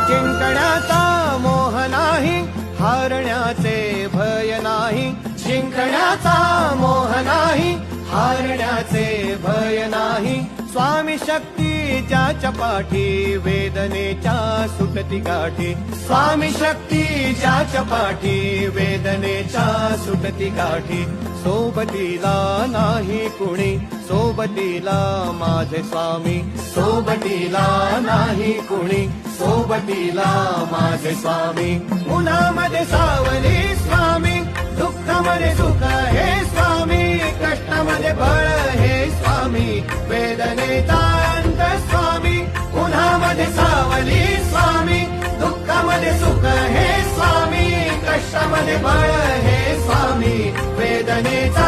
जिंकण्याचा मोह नाही, हारण्याचे भय नाही. जिंकण्याचा मोह नाही, हारण्याचे भय नाही. स्वामी शक्ती ज्याच्या पाठी, वेदनेच्या सुटती गाठी. स्वामी शक्ती ज्याच्या पाठी, वेदनेच्या सुटती गाठी. सोबतीला नाही कुणी, सोबतीला माझे स्वामी. सोबतीला नाही कुणी, सोबतीला माझे स्वामी. उन्हामध्ये सावली स्वामी, दुःखामध्ये सुख हे स्वामी. कष्टामध्ये बळ हे स्वामी, वेदनेचा अंत स्वामी. उन्हामध्ये सावली स्वामी, दुःखामध्ये सुख हे स्वामी. कष्टामध्ये बळ हे स्वामी, वेदनेचा